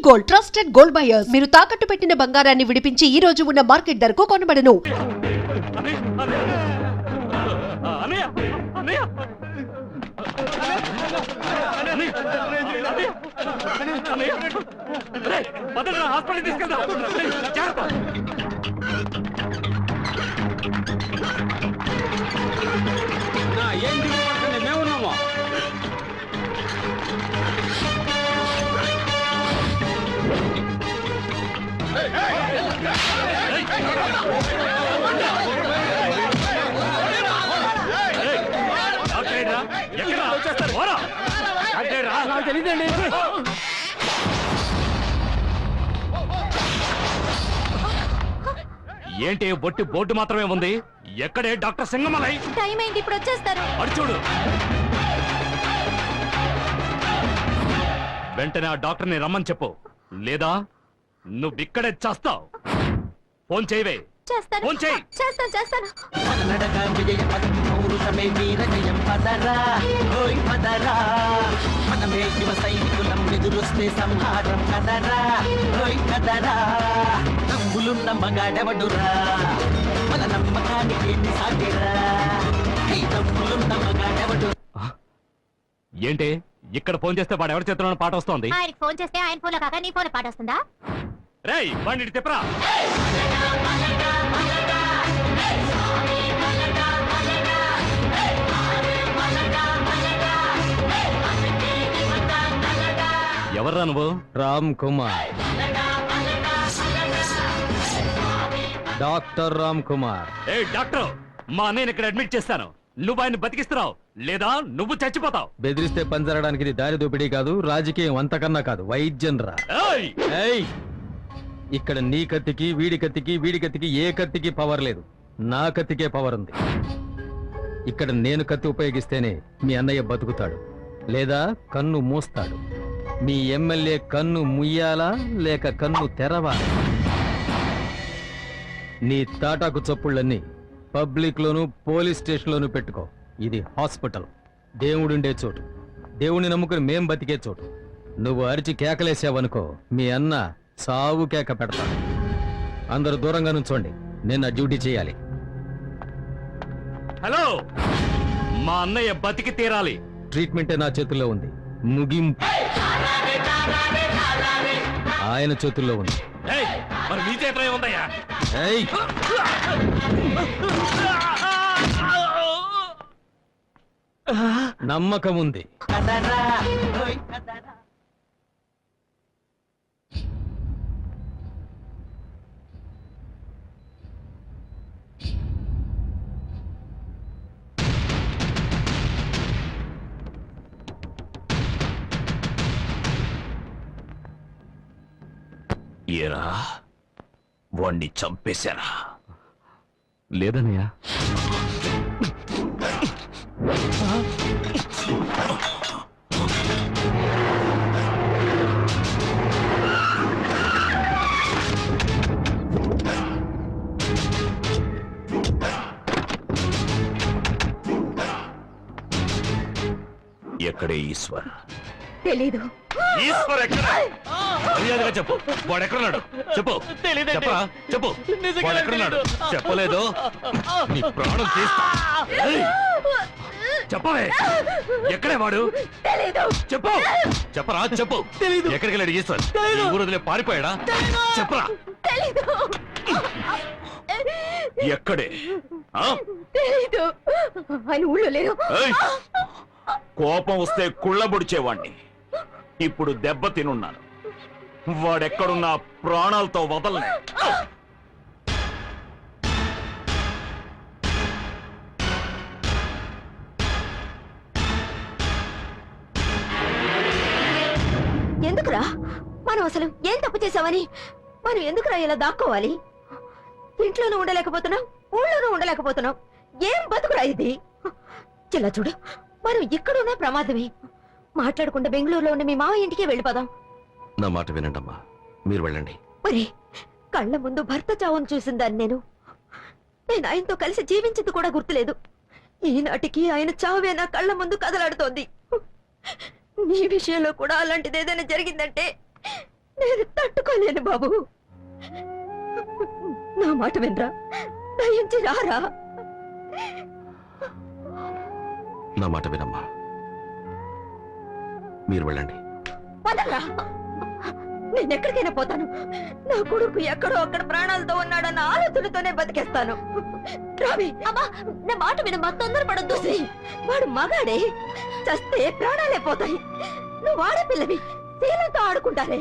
Gold trusted gold buyers. మీరు తాకట్టు పెట్టిన బంగారాన్ని విడిపించి ఈ రోజు ఉన్న మార్కెట్ ధరకు కొనబడను. ఏంటి బొట్టి బోర్డు మాత్రమే ఉంది? ఎక్కడే డాక్టర్ సింగమలై? టైం అయింది, ఇప్పుడు వచ్చేస్తారు. అడు చూడు, వెంటనే ఆ డాక్టర్ని రమ్మని చెప్పు, లేదా నువ్వు ఇక్కడే చేస్తావు. ఫోన్ చేయవే. చేస్తాను, ఫోన్ చేయి. చేస్తాను. మనమే యువ సైనికులం, ఎదురొస్తే సంహారం కదరా. కదరా నమ్ములున్న మగాడెవడురా, మన నమ్మకానికి సాగిరా. నమ్ములున్న మగాడెవడు. ఏంటి ఇక్కడ ఫోన్ చేస్తే వాడు ఎవరి చేతిలో పాట వస్తోంది? ఆయనకి ఫోన్ చేస్తే ఆయన ఫోన్ లో కాక నీ ఫోన్ పాట వస్తుందా? రేయ్ బండి తిప్పరా. ఎవర్రా నువ్వు? రామ్ కుమార్, డాక్టర్ రామ్ కుమార్. ఏ డాక్టర్, మా అన్నయ్యని ఇక్కడ అడ్మిట్ చేస్తాను. నువ్వు ఆయన బతికిస్తున్నావు, లేదా నువ్వు చచ్చిపోతావు. బెదిరిస్తే పంజరడానికి ఇది దారి దోపిడీ కాదు, రాజకీయం అంతకన్నా కాదు, వైద్యం రా. ఏయ్, ఇక్కడ నీ కత్తికి వీడి కత్తికి వీడి కత్తికి ఏ కత్తికి పవర్ లేదు, నా కత్తికే పవర్ ఉంది. ఇక్కడ నేను కత్తి ఉపయోగిస్తేనే మీ అన్నయ్య బతుకుతాడు, లేదా కన్ను మూస్తాడు. మీ ఎమ్మెల్యే కన్ను ముయ్యాలా లేక కన్ను తెరవాలా? నీ తాటాకు చప్పుళ్ళన్నీ పబ్లిక్ లోను పోలీస్ స్టేషన్ లోను పెట్టుకో. ఇది హాస్పిటల్, దేవుడుండే చోటు, దేవుణ్ణి నమ్ముకుని మేం బతికే చోటు. నువ్వు అరిచి కేకలేసావనుకో, మీ అన్న సావు కేక పెడతాడు. అందరూ దూరంగా నుంచోండి, నేను నా డ్యూటీ చేయాలి. హలో, మా అన్నయ్య బతికి తీరాలి. ట్రీట్మెంటే నా చేతుల్లో ఉంది, ముగింపు ఆయన చేతుల్లో ఉంది. మరి మీ చేతిలో ఏముందయ్యా? నమ్మకం ఉంది. ఏరా, వాణ్ణి చంపేశారా? లేదన్నయ్యా. ఎక్కడే ఈశ్వర్? తెలీదు. ఈశ్వర్ ఎక్కడ? మర్యాదగా చెప్పు, వాడు ఎక్కడున్నాడు చెప్పు. చెప్పరా, చెప్పు, వాడు ఎక్కడున్నాడు? చెప్పలేదు నీ ప్రాణం తీస్తా. చెప్పవే, ఎక్కడే వాడు? చెప్పు, చెప్పరా, చెప్పు. ఎక్కడికి వెళ్ళాడు ఈశ్వర్? ఈ ఊరు వదిలే పారిపోయాడా? చెప్పరా. ఎక్కడే? ఆయన ఊళ్ళో లేరు. కోపం వస్తే కుళ్ళబొడిచేవాణ్ణి, ఇప్పుడు దెబ్బ తినున్నాను. వాడెక్కడున్నా ప్రాణాలతో వదలనే. ఎందుకురా మనం అసలు ఏం తప్పు చేసావని మనం ఎందుకురా ఇలా దాక్కోవాలి? ఇంట్లోనూ ఉండలేకపోతున్నాం, ఊళ్ళోనూ ఉండలేకపోతున్నాం. ఏం బతుకురా ఇది? చిల్ల చూడు, మనం ఇక్కడున్న ప్రమాదమే. మాట్లాడకుండా బెంగళూరులో ఉన్న మీ మావ ఇంటికి వెళ్ళిపోదాం. నా మాట వినండమ్మా, మీరు వెళ్ళండి. ఒరే, కళ్ళ ముందు భర్త చావును చూసిందాన్ని నేను ఆయనతో కలిసి జీవించింది కూడా గుర్తులేదు. ఈనాటికి ఆయన చావే నా కళ్ళ ముందు కదలాడుతోంది. నీ విషయంలో కూడా అలాంటిది ఏదైనా జరిగిందంటే నేను రాలేను బాబు. నా మాట వినరా, దయించి రారా. నా మాట వినమ్మా, మీరు వెళ్ళండి. పదరా, నేనెక్కడికైనా పోతాను. నా కొడుకు ఎక్కడో అక్కడ ప్రాణాలతో ఉన్నాడన్న ఆలోచనతోనే బతికేస్తాను. రావి, అమ్మా నా మాట వినమ్మా, తొందరపడద్దు. వాడు మగాడే, చస్తే ప్రాణాలే పోతాయి. నువ్వు ఆడపిల్లవి, శీలంతో ఆడుకుంటారే.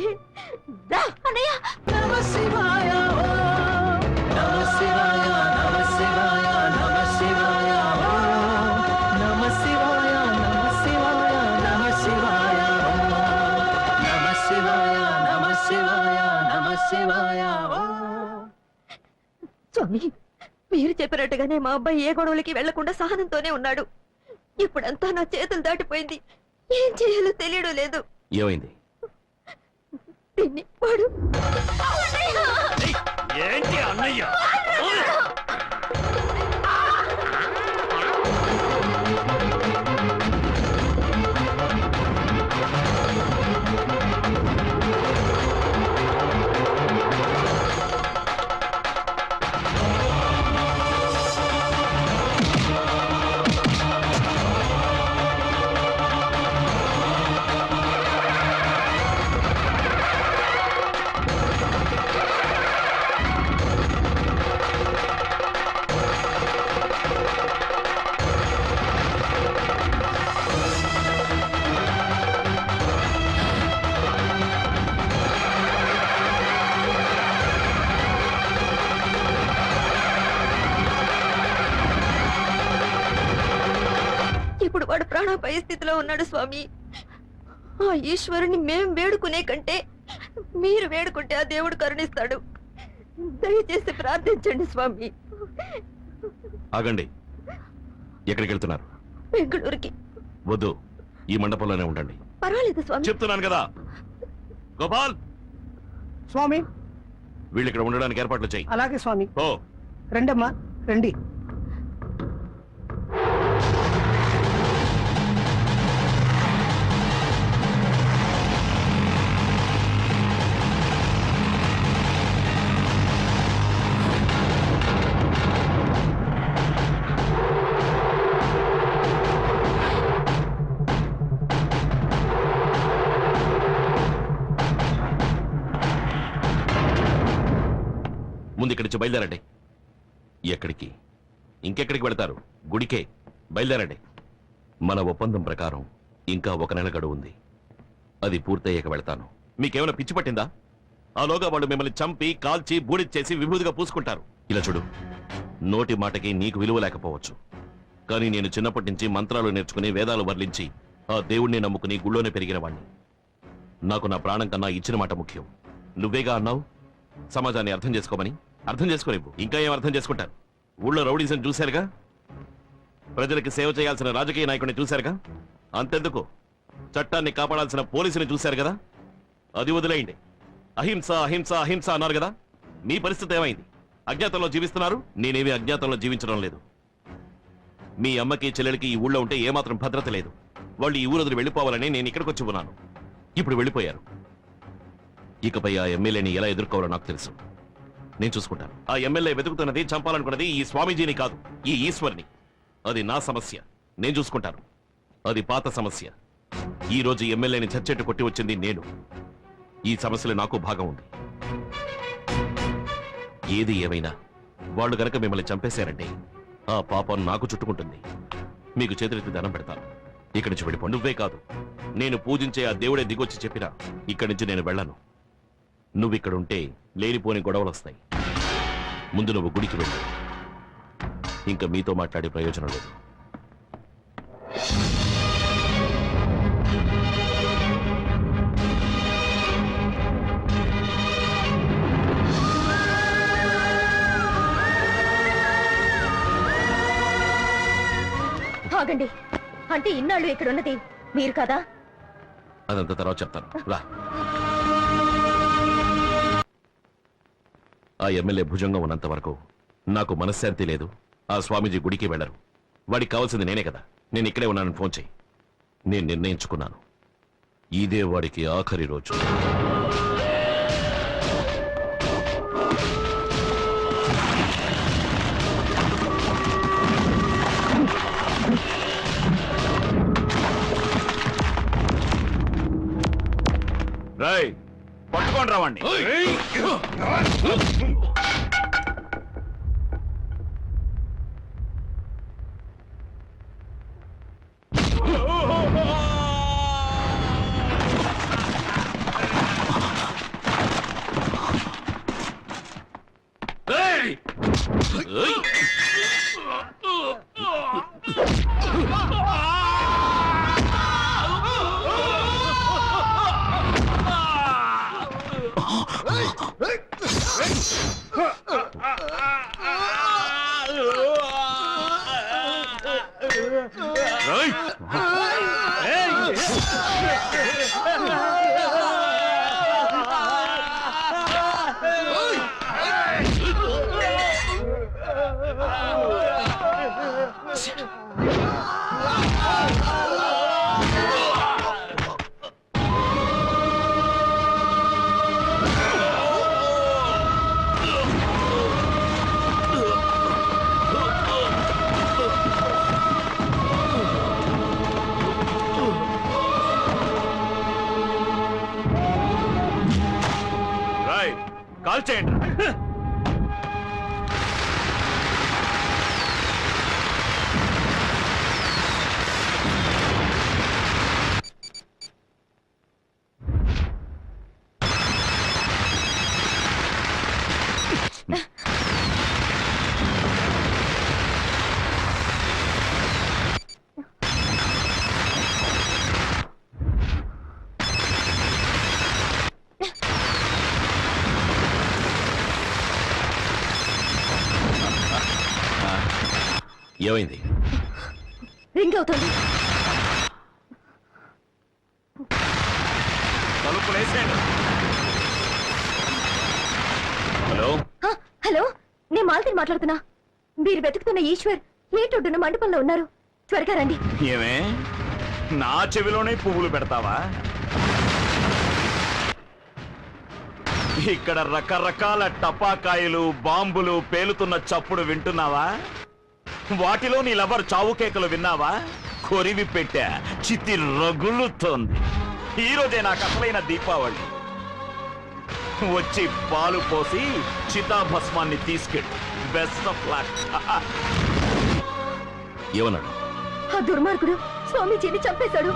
రా అన్నయ్య. నమ శివాయ ఓం నమ శివాయ నమ శివాయ నమ శివాయ ఓం నమ శివాయ నమ శివాయ నమ శివాయ ఓం నమ శివాయ నమ శివాయ నమ శివాయ ఓం. స్వామి, మీరు చెప్పినట్టుగానే మా అబ్బాయి ఏ గొడవలకి వెళ్లకుండా సహనంతోనే ఉన్నాడు. ఇప్పుడంతా నా చేతులు దాటిపోయింది. ఏం చేయాలో తెలియడం లేదు. ఏమైంది? దీన్ని వాడు ఏంటి అన్నయ్య? ఇప్పుడు వాడు ప్రాణాపాయ స్థితిలో ఉన్నాడు స్వామి. ఆ ఈశ్వరుని మేం వేడుకునే కంటే మీరు వేడుకుంటే ఆ దేవుడు కరుణిస్తాడు. దయచేసి ప్రార్థించండి స్వామి. ఆగండి. ఎక్కడికి వెళ్తున్నారు? బెంగళూరుకి. వద్దు, ఈ మండపంలోనే ఉండండి. పర్వాలేదు స్వామి. చెప్తున్నాను కదా. గోపాల్, స్వామి. వీళ్ళు ఇక్కడ ఉండడానికి ఏర్పాట్లు చేయి. అలాగే స్వామి. ఓ రండమ్మా, రండి. ముందు ఇక్కడి నుంచి బయలుదేరండి. ఎక్కడికి? ఇంకెక్కడికి వెళతారు? గుడికే. బయలుదేరండి. మన ఒప్పందం ప్రకారం ఇంకా 1 నెల గడువు ఉంది. అది పూర్తయ్యాక వెళతాను. మీకేమైనా పిచ్చి పట్టిందా? ఆలోగా వాళ్ళు మిమ్మల్ని చంపి కాల్చి బూడిచ్చేసి విభూతిగా పూసుకుంటారు. ఇలా చూడు, నోటి మాటకి నీకు విలువ లేకపోవచ్చు, కానీ నేను చిన్నప్పటి నుంచి మంత్రాలు నేర్చుకుని వేదాలు వర్లించి ఆ దేవుణ్ణి నమ్ముకుని గుళ్ళోనే పెరిగిన వాణ్ణి. నాకు నా ప్రాణం కన్నా ఇచ్చిన మాట ముఖ్యం. నువ్వేగా అన్నావు సమాజాన్ని అర్థం చేసుకోమని. అర్థం చేసుకోలేవు. ఇంకా ఏం అర్థం చేసుకుంటారు? ఊళ్ళో రౌడీజం చూశారుగా, ప్రజలకి సేవ చేయాల్సిన రాజకీయ నాయకుడిని చూశారుగా, అంతెందుకు చట్టాన్ని కాపాడాల్సిన పోలీసుని చూశారు కదా. అది వదిలేయండి. అహింస అహింస అహింస అన్నారు కదా. మీ పరిస్థితి ఏమైంది? అజ్ఞాతంలో జీవిస్తున్నారు. నేనేమి అజ్ఞాతంలో జీవించడం లేదు. మీ అమ్మకి చెల్లెలికి ఈ ఊళ్ళో ఉంటే ఏమాత్రం భద్రత లేదు. వాళ్ళు ఈ ఊరు వదిలి వెళ్ళిపోవాలని నేను ఇక్కడికి వచ్చి ఉన్నాను. ఇప్పుడు వెళ్ళిపోయారు. ఇకపై ఆ ఎమ్మెల్యేని ఎలా ఎదుర్కోవాలో నాకు తెలుసు. నేను చూసుకుంటాను. ఆ ఎమ్మెల్యే వెతుకుతున్నది, చంపాలనుకున్నది ఈ స్వామీజీని కాదు, ఈ ఈశ్వర్ని. అది నా సమస్య, నేను చూసుకుంటాను. అది పాత సమస్య. ఈ రోజు ఎమ్మెల్యేని చచ్చెట్టు కొట్టి వచ్చింది నేను. ఈ సమస్యలో నాకు భాగం ఉంది. ఏది ఏమైనా వాళ్ళు గనక మిమ్మల్ని చంపేశారంటే ఆ పాపం నాకు చుట్టుకుంటుంది. మీకు చేతులెత్తి దండం పెడతాను. ఇక్కడి నుంచి వెళ్ళిపో. నువ్వే కాదు, నేను పూజించే ఆ దేవుడే దిగొచ్చి చెప్పినా ఇక్కడి నుంచి నేను వెళ్ళను. నువ్విక్కడ ఉంటే లేనిపోని గొడవలు వస్తాయి. ముందు నువ్వు గుడికి వెళ్ళు. ఇంకా మీతో మాట్లాడే ప్రయోజనం లేదు. ఆగండి. అంటే ఇన్నాళ్ళు ఇక్కడ ఉన్నది మీరు కదా? అదంతా తర్వాత చెప్తాను. రా. ఆ ఎమ్మెల్యే భుజంగా ఉన్నంత వరకు నాకు మనశ్శాంతి లేదు. ఆ స్వామీజీ గుడికి వెళ్ళరు. వాడికి కావాల్సింది నేనే కదా. నేను ఇక్కడే ఉన్నానని ఫోన్ చేయి. నేను నిర్ణయించుకున్నాను, ఇదే వాడికి ఆఖరి రోజు. పట్టుకోండి రావండి. కాల్ చేయండి. ఏమైంది? రింగ్ అవుతుంది. హలో హలో, నేను మాలతిని మాట్లాడుతున్నా. మీరు వెతుకుతున్న ఈశ్వర్ ఏటొడ్డున మండపంలో ఉన్నారు. త్వరగా రండి. ఏమే నా చెవిలోనే పువ్వులు పెడతావా? ఇక్కడ రకరకాల టపాకాయలు బాంబులు పేలుతున్న చప్పుడు వింటున్నావా? వాటిలో నీ లవర్ చావు కేకలు విన్నావా? కొరివి పెట్టా, చిత్తి రగులుతోంది. ఈరోజే నాకు అసలైన దీపావళి. వచ్చి పాలు పోసి చితాభస్మాన్ని తీసుకెళ్ళు. Best of luck. ఏమన్నాడు? ఆ దుర్మార్గుడు స్వామీజీని చంపేశాడు.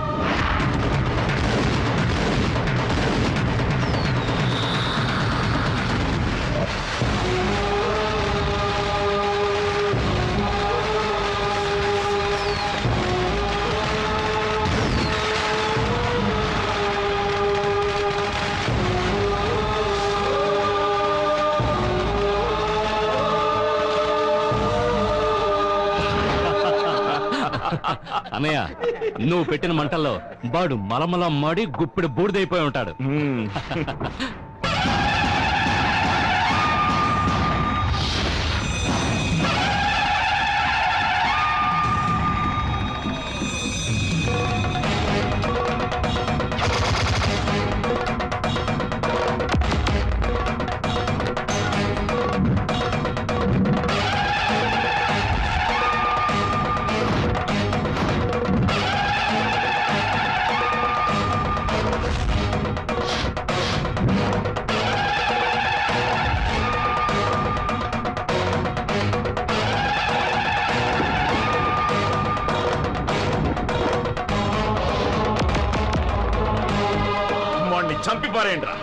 అన్నయ్య, నువ్వు పెట్టిన మంటల్లో బాడు మలమల మాడి గుప్పిడి బూడిదైపోయి ఉంటాడు. చంపి పారేయండిరా.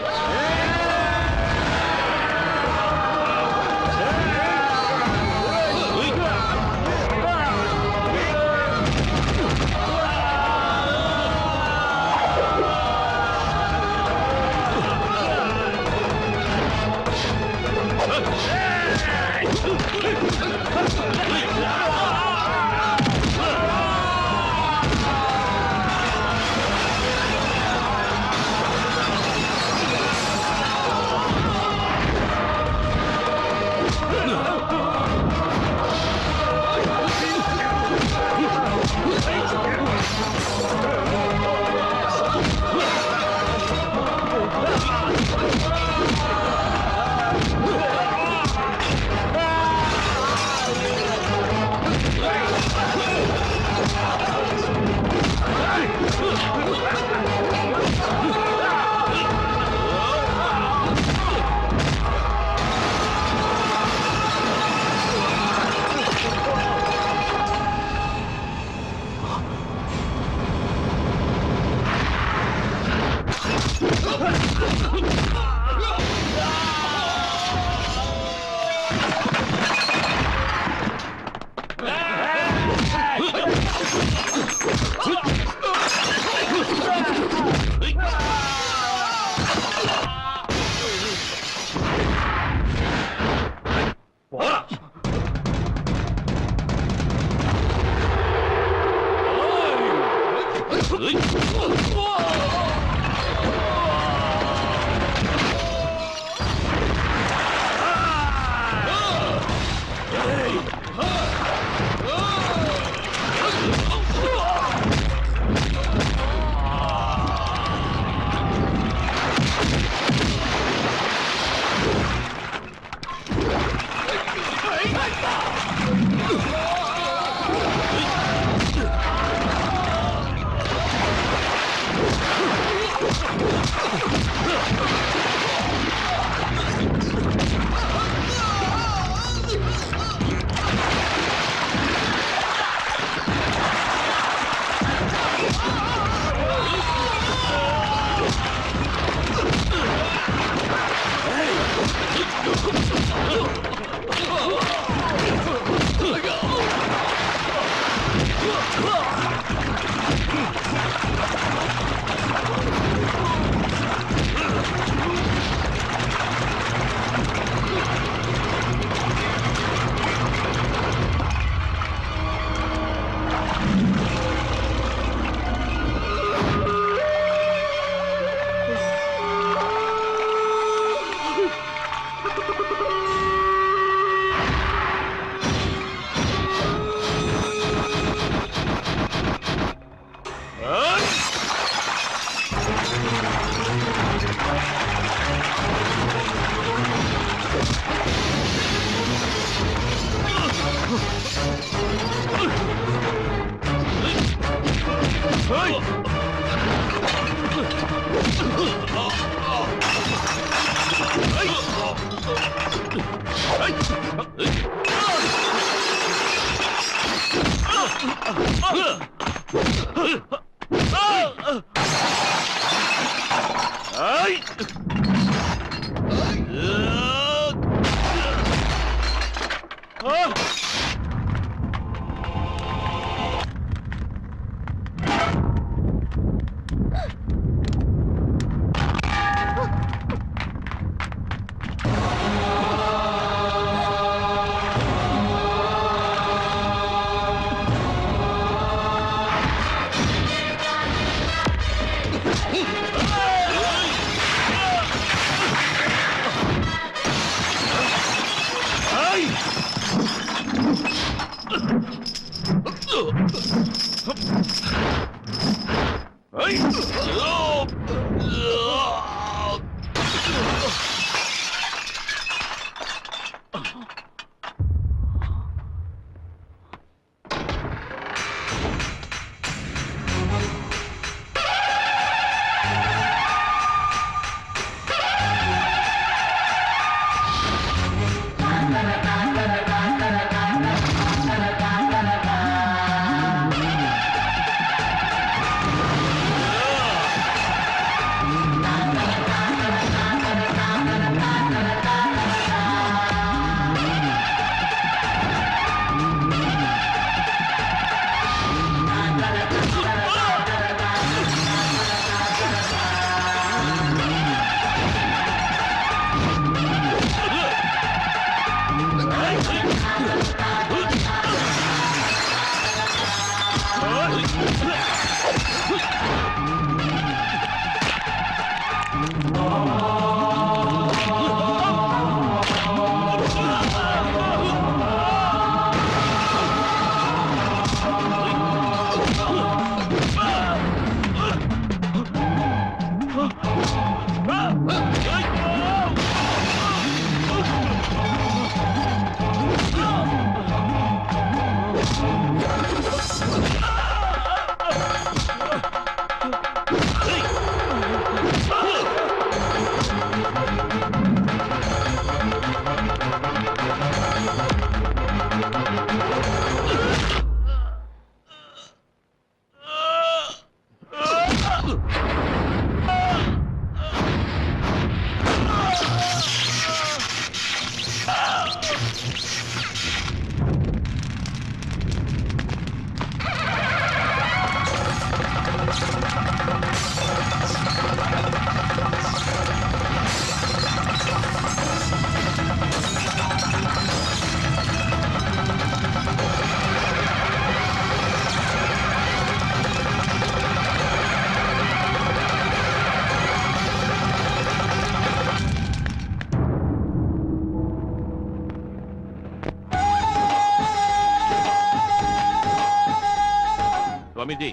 స్వామీజీ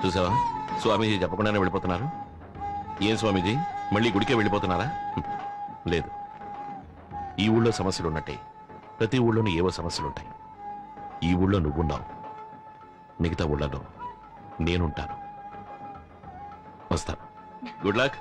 చూసావా, స్వామీజీ చెప్పకుండానే వెళ్ళిపోతున్నారు. ఏం స్వామీజీ, మళ్ళీ గుడికే వెళ్ళిపోతున్నారా? లేదు, ఈ ఊళ్ళో సమస్యలు ఉన్నట్టే ప్రతి ఊళ్ళోనూ ఏవో సమస్యలుంటాయి. ఈ ఊళ్ళో నువ్వున్నావు, మిగతా ఊళ్ళలో నేనుంటాను. వస్తాను. Good luck.